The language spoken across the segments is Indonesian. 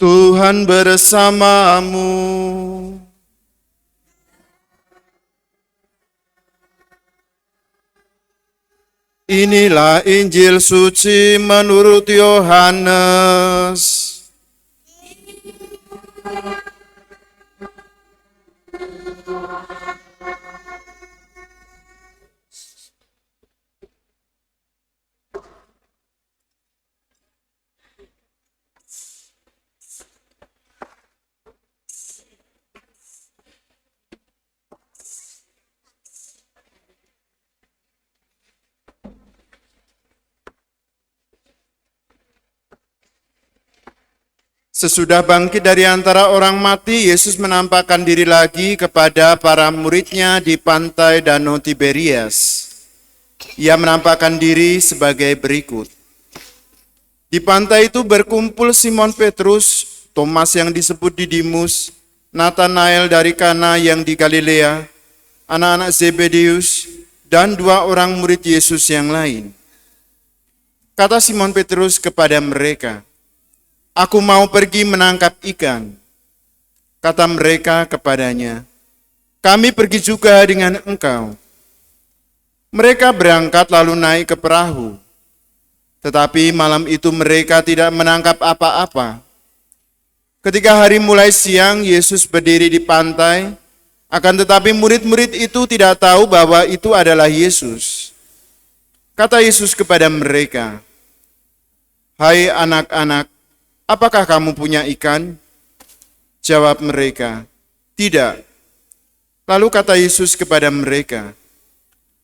Tuhan bersamamu. Inilah Injil suci menurut Yohanes. Sesudah bangkit dari antara orang mati, Yesus menampakkan diri lagi kepada para murid-Nya di pantai Danau Tiberias. Ia menampakkan diri sebagai berikut. Di pantai itu berkumpul Simon Petrus, Thomas yang disebut Didimus, Nathanael dari Kana yang di Galilea, anak-anak Zebedeus, dan 2 orang murid Yesus yang lain. Kata Simon Petrus kepada mereka, "Aku mau pergi menangkap ikan." Kata mereka kepadanya, "Kami pergi juga dengan engkau." Mereka berangkat lalu naik ke perahu. Tetapi malam itu mereka tidak menangkap apa-apa. Ketika hari mulai siang, Yesus berdiri di pantai, akan tetapi murid-murid itu tidak tahu bahwa itu adalah Yesus. Kata Yesus kepada mereka, "Hai anak-anak, apakah kamu punya ikan?" Jawab mereka, "Tidak." Lalu kata Yesus kepada mereka,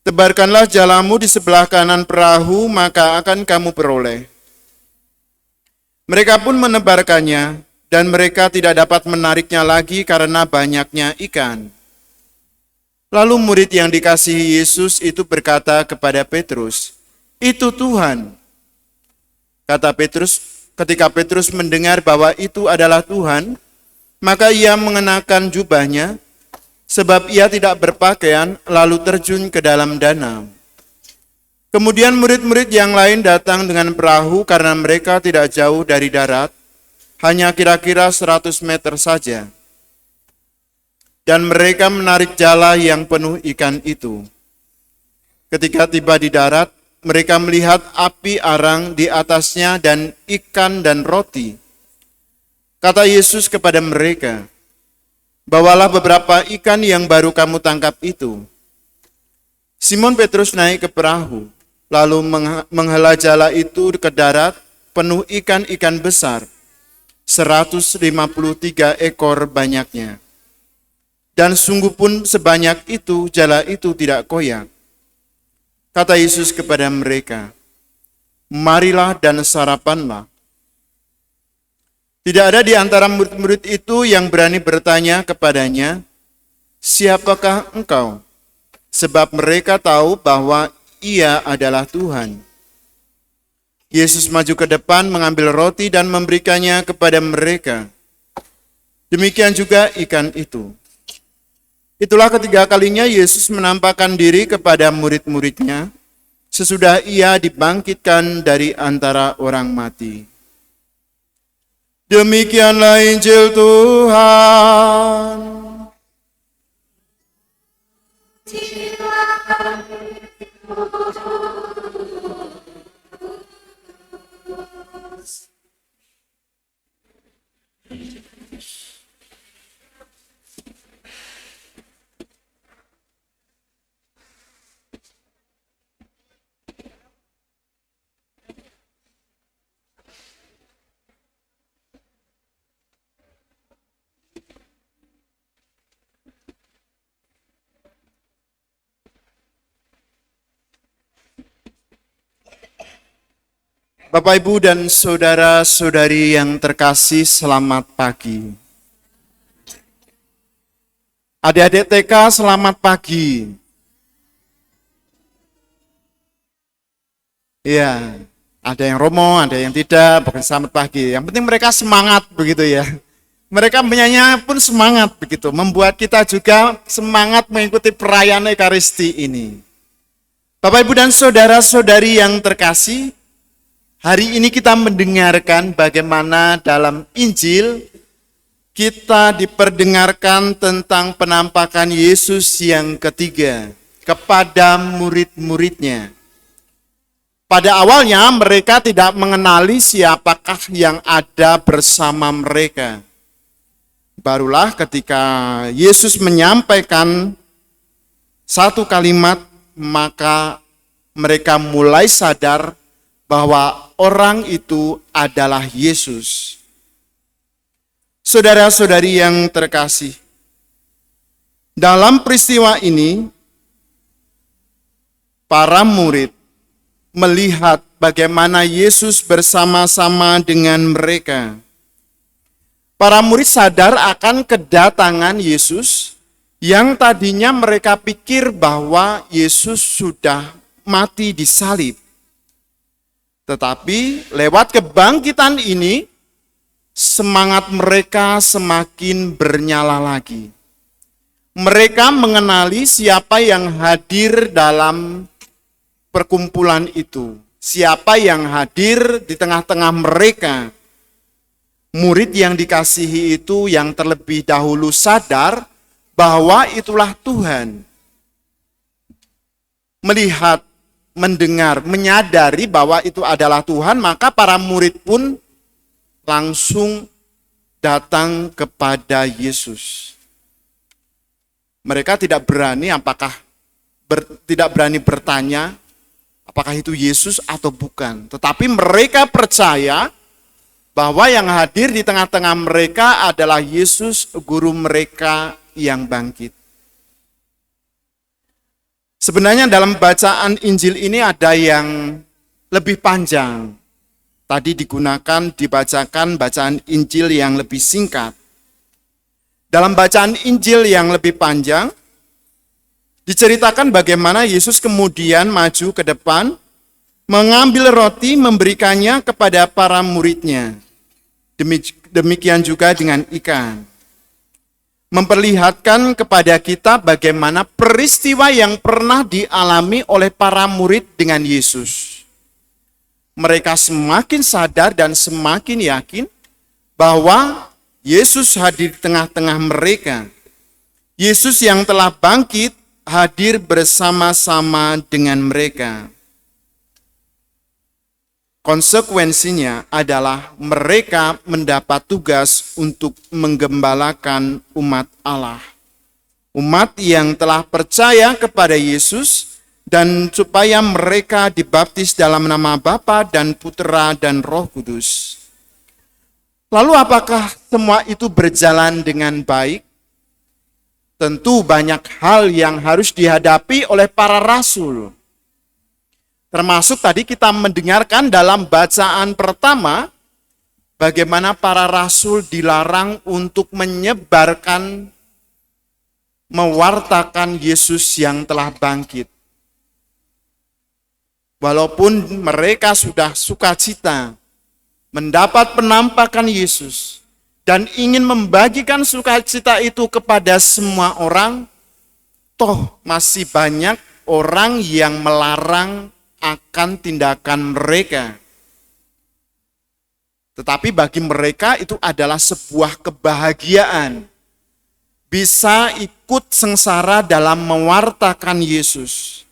"Tebarkanlah jalamu di sebelah kanan perahu, maka akan kamu peroleh." Mereka pun menebarkannya, dan mereka tidak dapat menariknya lagi karena banyaknya ikan. Lalu murid yang dikasihi Yesus itu berkata kepada Petrus, "Itu Tuhan." Kata Petrus, ketika Petrus mendengar bahwa itu adalah Tuhan, maka ia mengenakan jubahnya, sebab ia tidak berpakaian, lalu terjun ke dalam danau. Kemudian murid-murid yang lain datang dengan perahu karena mereka tidak jauh dari darat, hanya kira-kira 100 meter saja. Dan mereka menarik jala yang penuh ikan itu. Ketika tiba di darat, mereka melihat api arang di atasnya dan ikan dan roti. Kata Yesus kepada mereka, "Bawalah beberapa ikan yang baru kamu tangkap itu." Simon Petrus naik ke perahu, lalu menghela jala itu ke darat penuh ikan-ikan besar, 153 ekor banyaknya. Dan sungguh pun sebanyak itu jala itu tidak koyak. Kata Yesus kepada mereka, "Marilah dan sarapanlah." Tidak ada di antara murid-murid itu yang berani bertanya kepadanya, "Siapakah engkau?" Sebab mereka tahu bahwa ia adalah Tuhan. Yesus maju ke depan mengambil roti dan memberikannya kepada mereka. Demikian juga ikan itu. Itulah ketiga kalinya Yesus menampakkan diri kepada murid-muridnya sesudah ia dibangkitkan dari antara orang mati. Demikianlah Injil Tuhan. Bapak, Ibu, dan saudara-saudari yang terkasih, selamat pagi. Adik-adik TK, selamat pagi. Iya, ada yang romo, ada yang tidak, bukan selamat pagi. Yang penting mereka semangat begitu ya. Mereka menyanyi pun semangat begitu, membuat kita juga semangat mengikuti perayaan Ekaristi ini. Bapak, Ibu, dan saudara-saudari yang terkasih, Hari ini kita mendengarkan bagaimana dalam Injil kita diperdengarkan tentang penampakan Yesus yang ketiga kepada murid-muridnya. Pada awalnya mereka tidak mengenali siapakah yang ada bersama mereka. Barulah ketika Yesus menyampaikan satu kalimat, maka mereka mulai sadar bahwa orang itu adalah Yesus. Saudara-saudari yang terkasih, dalam peristiwa ini, para murid melihat bagaimana Yesus bersama-sama dengan mereka. Para murid sadar akan kedatangan Yesus yang tadinya mereka pikir bahwa Yesus sudah mati disalib. Tetapi lewat kebangkitan ini, semangat mereka semakin bernyala lagi. Mereka mengenali siapa yang hadir dalam perkumpulan itu. Siapa yang hadir di tengah-tengah mereka. Murid yang dikasihi itu yang terlebih dahulu sadar bahwa itulah Tuhan. Melihat, mendengar, menyadari bahwa itu adalah Tuhan, maka para murid pun langsung datang kepada Yesus. Mereka tidak berani tidak berani bertanya apakah itu Yesus atau bukan. Tetapi mereka percaya bahwa yang hadir di tengah-tengah mereka adalah Yesus, guru mereka yang bangkit. Sebenarnya dalam bacaan Injil ini ada yang lebih panjang. Tadi dibacakan bacaan Injil yang lebih singkat. Dalam bacaan Injil yang lebih panjang, diceritakan bagaimana Yesus kemudian maju ke depan, mengambil roti, memberikannya kepada para muridnya. Demikian juga dengan ikan. Memperlihatkan kepada kita bagaimana peristiwa yang pernah dialami oleh para murid dengan Yesus. Mereka semakin sadar dan semakin yakin bahwa Yesus hadir di tengah-tengah mereka. Yesus yang telah bangkit hadir bersama-sama dengan mereka. Konsekuensinya adalah mereka mendapat tugas untuk menggembalakan umat Allah. Umat yang telah percaya kepada Yesus dan supaya mereka dibaptis dalam nama Bapa dan Putera dan Roh Kudus. Lalu apakah semua itu berjalan dengan baik? Tentu banyak hal yang harus dihadapi oleh para rasul. Termasuk tadi kita mendengarkan dalam bacaan pertama, bagaimana para rasul dilarang untuk menyebarkan, mewartakan Yesus yang telah bangkit. Walaupun mereka sudah sukacita mendapat penampakan Yesus dan ingin membagikan sukacita itu kepada semua orang, toh masih banyak orang yang melarang akan tindakan mereka. Tetapi bagi mereka itu adalah sebuah kebahagiaan. Bisa ikut sengsara dalam mewartakan Yesus.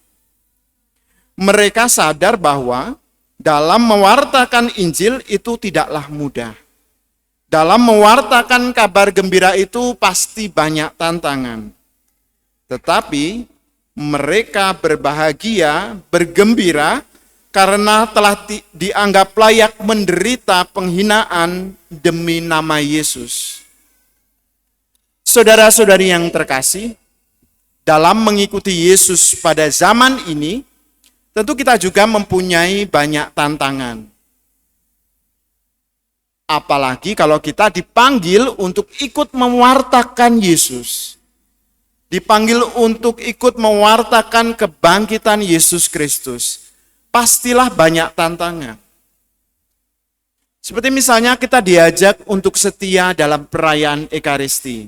Mereka sadar bahwa dalam mewartakan Injil itu tidaklah mudah. Dalam mewartakan kabar gembira itu pasti banyak tantangan. Tetapi mereka berbahagia, bergembira, karena telah dianggap layak menderita penghinaan demi nama Yesus. Saudara-saudari yang terkasih, dalam mengikuti Yesus pada zaman ini, tentu kita juga mempunyai banyak tantangan. Apalagi kalau kita dipanggil untuk ikut mewartakan Yesus. Dipanggil untuk ikut mewartakan kebangkitan Yesus Kristus. Pastilah banyak tantangan. Seperti misalnya kita diajak untuk setia dalam perayaan Ekaristi.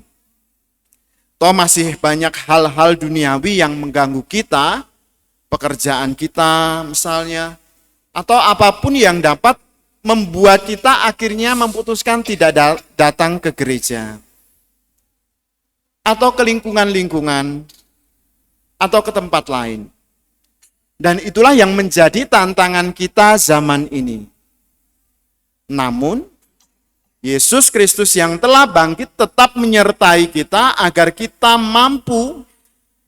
Toh masih banyak hal-hal duniawi yang mengganggu kita, pekerjaan kita misalnya, atau apapun yang dapat membuat kita akhirnya memutuskan tidak datang ke gereja, atau ke lingkungan-lingkungan, atau ke tempat lain. Dan itulah yang menjadi tantangan kita zaman ini. Namun, Yesus Kristus yang telah bangkit tetap menyertai kita agar kita mampu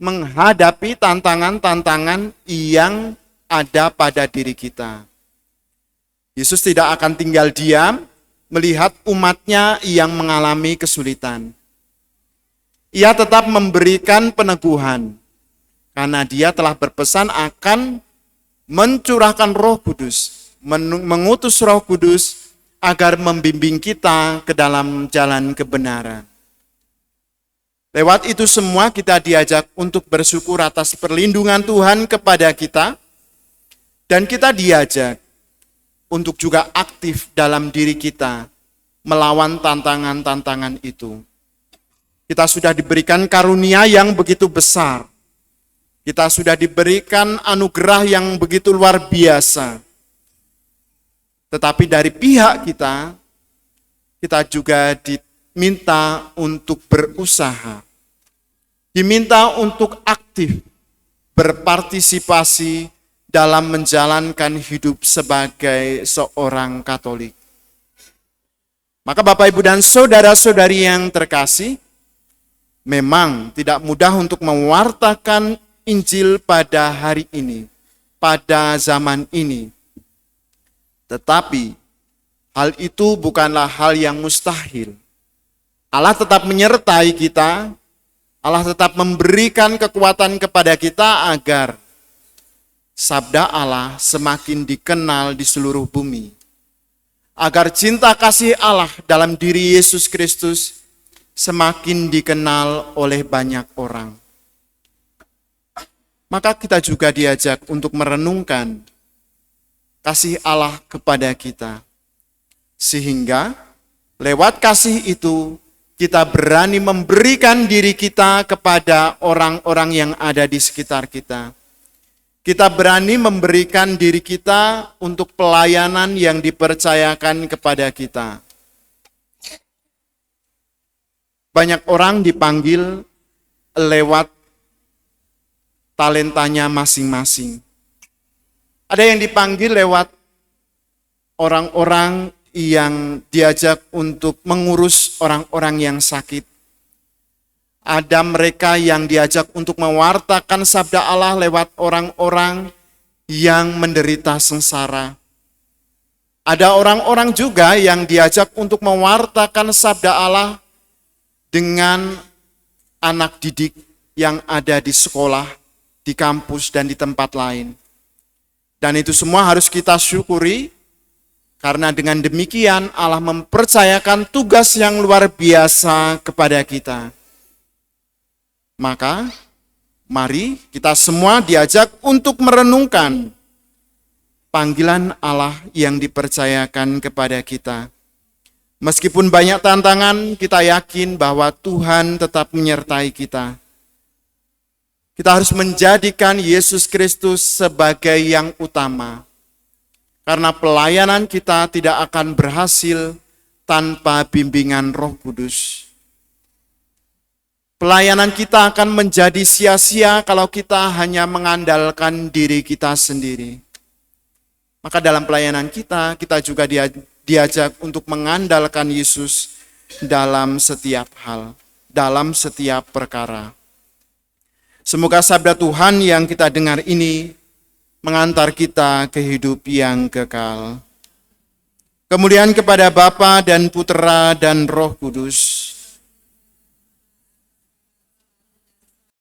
menghadapi tantangan-tantangan yang ada pada diri kita. Yesus tidak akan tinggal diam melihat umatnya yang mengalami kesulitan. Ia tetap memberikan peneguhan, karena dia telah berpesan akan mencurahkan Roh Kudus, mengutus Roh Kudus agar membimbing kita ke dalam jalan kebenaran. Lewat itu semua kita diajak untuk bersyukur atas perlindungan Tuhan kepada kita, dan kita diajak untuk juga aktif dalam diri kita melawan tantangan-tantangan itu. Kita sudah diberikan karunia yang begitu besar. Kita sudah diberikan anugerah yang begitu luar biasa. Tetapi dari pihak kita, kita juga diminta untuk berusaha. Diminta untuk aktif berpartisipasi dalam menjalankan hidup sebagai seorang Katolik. Maka Bapak, Ibu, dan saudara-saudari yang terkasih, memang tidak mudah untuk mewartakan Injil pada hari ini, pada zaman ini. Tetapi hal itu bukanlah hal yang mustahil. Allah tetap menyertai kita, Allah tetap memberikan kekuatan kepada kita agar sabda Allah semakin dikenal di seluruh bumi. Agar cinta kasih Allah dalam diri Yesus Kristus semakin dikenal oleh banyak orang. Maka kita juga diajak untuk merenungkan kasih Allah kepada kita. Sehingga lewat kasih itu kita berani memberikan diri kita kepada orang-orang yang ada di sekitar kita. Kita berani memberikan diri kita untuk pelayanan yang dipercayakan kepada kita. Banyak orang dipanggil lewat talentanya masing-masing. Ada yang dipanggil lewat orang-orang yang diajak untuk mengurus orang-orang yang sakit. Ada mereka yang diajak untuk mewartakan sabda Allah lewat orang-orang yang menderita sengsara. Ada orang-orang juga yang diajak untuk mewartakan sabda Allah dengan anak didik yang ada di sekolah, di kampus, dan di tempat lain. Dan itu semua harus kita syukuri, karena dengan demikian Allah mempercayakan tugas yang luar biasa kepada kita. Maka, mari kita semua diajak untuk merenungkan panggilan Allah yang dipercayakan kepada kita. Meskipun banyak tantangan, kita yakin bahwa Tuhan tetap menyertai kita. Kita harus menjadikan Yesus Kristus sebagai yang utama. Karena pelayanan kita tidak akan berhasil tanpa bimbingan Roh Kudus. Pelayanan kita akan menjadi sia-sia kalau kita hanya mengandalkan diri kita sendiri. Maka dalam pelayanan kita juga diajak untuk mengandalkan Yesus dalam setiap hal, dalam setiap perkara. Semoga sabda Tuhan yang kita dengar ini mengantar kita ke hidup yang kekal. Kemuliaan kepada Bapa dan Putera dan Roh Kudus,